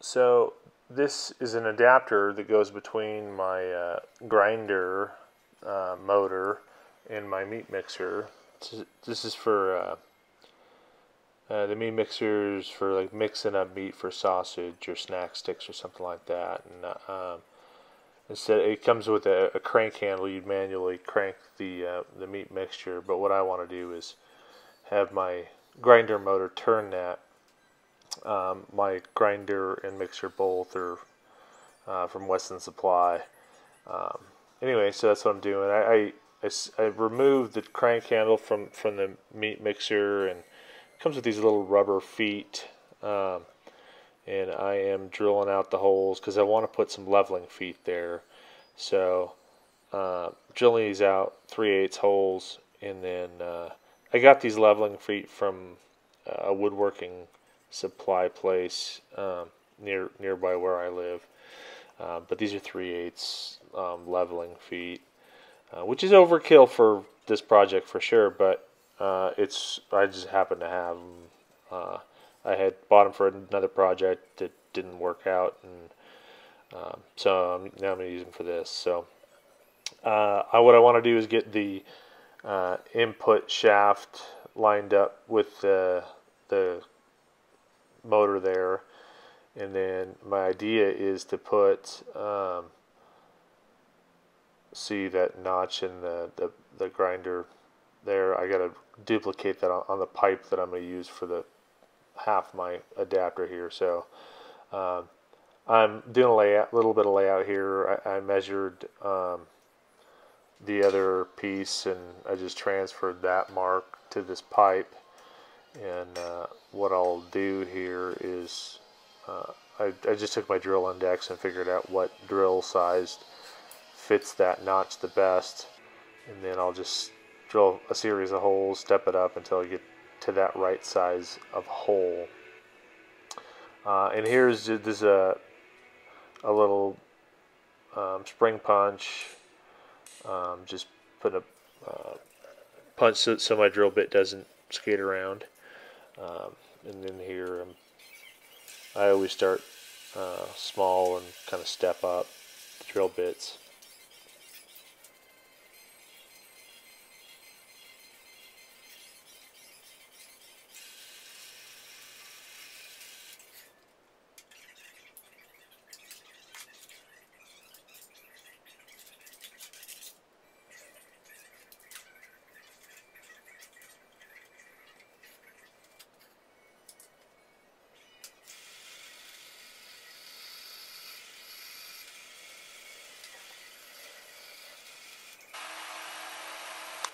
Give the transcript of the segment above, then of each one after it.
So this is an adapter that goes between my grinder motor and my meat mixer. This is for the meat mixers for like mixing up meat for sausage or snack sticks or something like that. And instead, it comes with a crank handle. You'd manually crank the meat mixture. But what I want to do is have my grinder motor turn that. My grinder and mixer both are from Weston Supply. Um, anyway, so that's what I'm doing. I removed the crank handle from the meat mixer, and it comes with these little rubber feet. And I am drilling out the holes because I want to put some leveling feet there. So drilling these out 3/8 holes, and then I got these leveling feet from a woodworking supply place nearby where I live. But these are 3/8 leveling feet, which is overkill for this project for sure. But I just happen to have them. I had bought them for another project that didn't work out, and so now I'm going to use them for this. So what I want to do is get the input shaft lined up with the motor there, and then my idea is to put see that notch in the grinder there. I got to duplicate that on the pipe that I'm going to use for the half my adapter here. So I'm doing a little bit of layout here. I measured the other piece, and I just transferred that mark to this pipe. And what I'll do here is I just took my drill index and figured out what drill size fits that notch the best, and then I'll just drill a series of holes, step it up until I get to that right size of hole. And here's this a little spring punch. Just put a punch so my drill bit doesn't skate around. And then here I always start small and kind of step up the drill bits.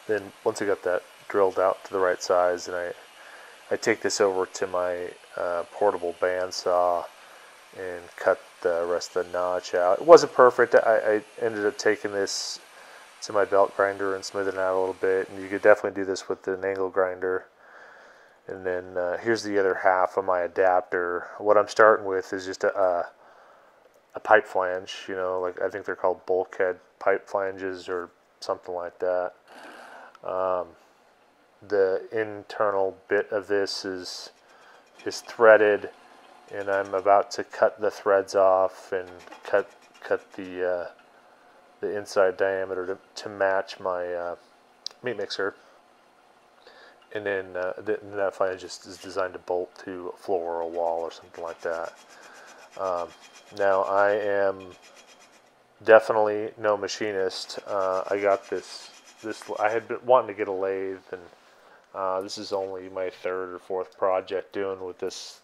Then once I got that drilled out to the right size, and I take this over to my portable bandsaw and cut the rest of the notch out. It wasn't perfect. I ended up taking this to my belt grinder and smoothing it out a little bit, and you could definitely do this with an angle grinder. And then here's the other half of my adapter. What I'm starting with is just a pipe flange, like I think they're called bulkhead pipe flanges or something like that. The internal bit of this is threaded, and I'm about to cut the threads off and cut the inside diameter to match my meat mixer. And then that flange is designed to bolt to a floor or a wall or something like that. Now I am definitely no machinist. I got this. I had been wanting to get a lathe, and this is only my third or fourth project doing with this.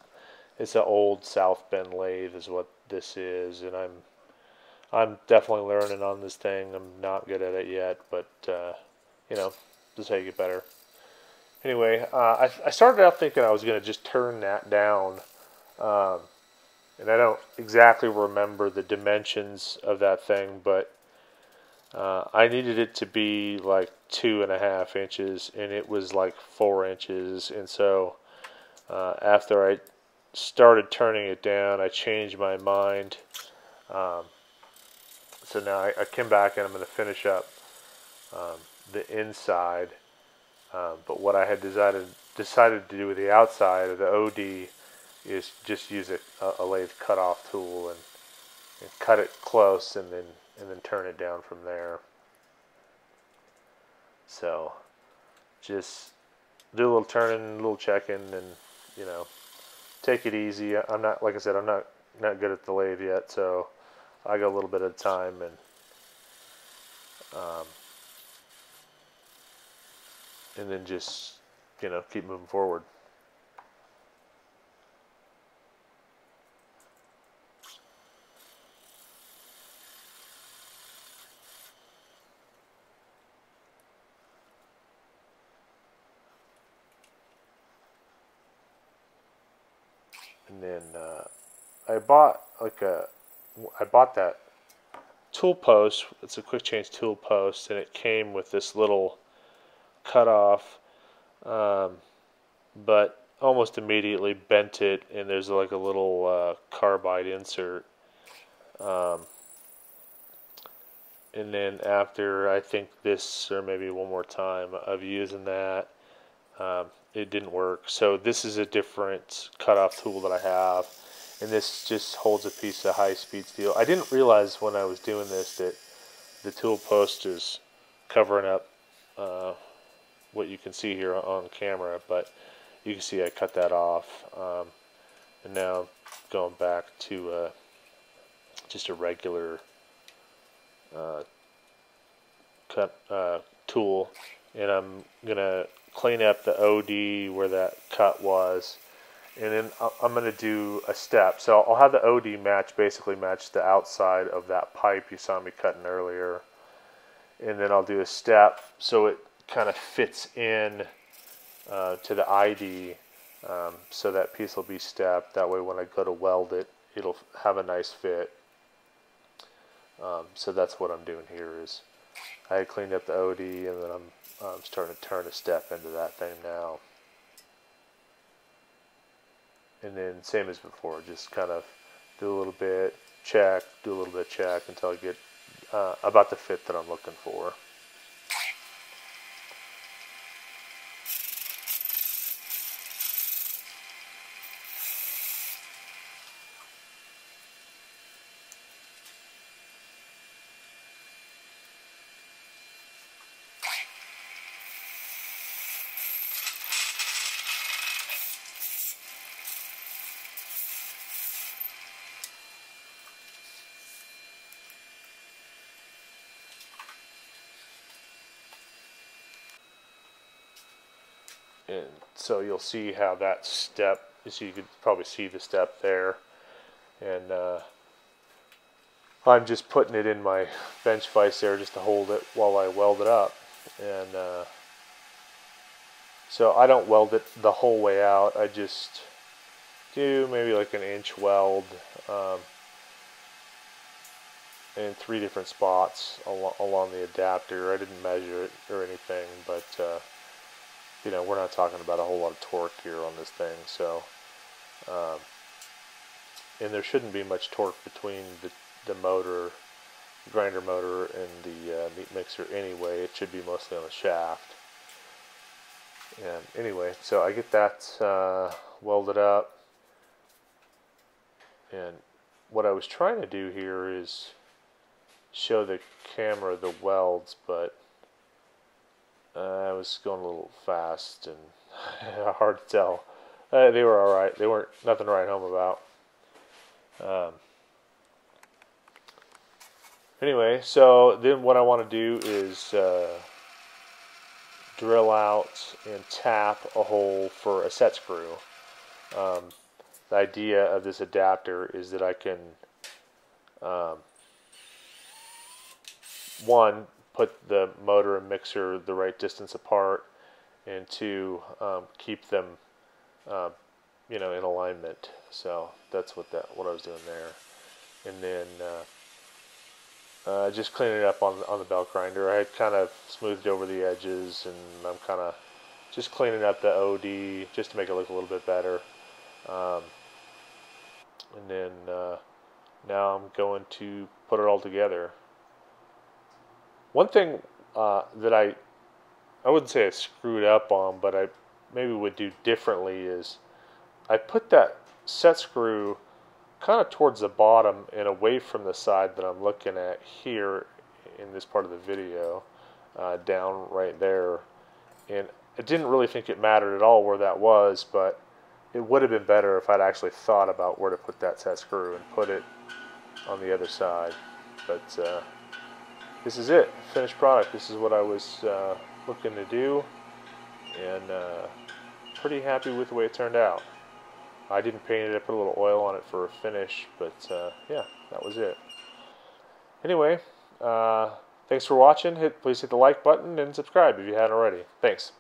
It's an old South Bend lathe is what this is, and I'm definitely learning on this thing. I'm not good at it yet, but this is how you get better. Anyway, I started out thinking I was going to just turn that down, and I don't exactly remember the dimensions of that thing, but I needed it to be like 2.5 inches, and it was like 4 inches. And so after I started turning it down, I changed my mind. So now I came back and I'm going to finish up the inside. But what I had decided to do with the outside of the OD is just use a lathe cut-off tool and cut it close, and then turn it down from there. So just do a little turning, a little checking, and take it easy. I'm not, like I said, I'm not good at the lathe yet, so I go a little bit at a time, and then just keep moving forward. And then I bought that tool post. It's a quick change tool post, and it came with this little cutoff, but almost immediately bent it, and there's like a little carbide insert. And then after, I think this, or maybe one more time of using that, it didn't work. So this is a different cutoff tool that I have, and this just holds a piece of high-speed steel. I didn't realize when I was doing this that the tool post is covering up what you can see here on camera, but you can see I cut that off, and now I'm going back to just a regular cut tool, and I'm gonna clean up the OD where that cut was, and then I'm gonna do a step. So I'll have the OD basically match the outside of that pipe you saw me cutting earlier, and then I'll do a step so it kind of fits in to the ID, so that piece will be stepped. That way when I go to weld it, it'll have a nice fit. So that's what I'm doing here. Is I had cleaned up the OD, and then I'm starting to turn a step into that thing now. And then same as before, just kind of do a little bit, check, do a little bit, check, until I get about the fit that I'm looking for. And so you'll see how that step, so you could probably see the step there, and I'm just putting it in my bench vise there just to hold it while I weld it up. And so I don't weld it the whole way out, I just do maybe like an inch weld in 3 different spots along the adapter. I didn't measure it or anything, but we're not talking about a whole lot of torque here on this thing, so and there shouldn't be much torque between the motor, grinder motor, and the meat mixer anyway. It should be mostly on the shaft. And anyway, so I get that welded up, and what I was trying to do here is show the camera the welds, but I was going a little fast and hard to tell. They were all right. They weren't nothing to write home about. Anyway, so then what I want to do is drill out and tap a hole for a set screw. The idea of this adapter is that I can one, put the motor and mixer the right distance apart, and 2, keep them in alignment. So that's what I was doing there. And then just cleaning it up on the belt grinder. I had kind of smoothed over the edges, and I'm kind of just cleaning up the OD just to make it look a little bit better. And then now I'm going to put it all together. One thing that I wouldn't say I screwed up on, but I maybe would do differently is I put that set screw kind of towards the bottom and away from the side that I'm looking at here in this part of the video, down right there. And I didn't really think it mattered at all where that was, but it would have been better if I'd actually thought about where to put that set screw and put it on the other side. But this is it, finished product. This is what I was looking to do, and pretty happy with the way it turned out. I didn't paint it, I put a little oil on it for a finish, but yeah, that was it. Anyway, thanks for watching. Please hit the like button and subscribe if you hadn't already. Thanks.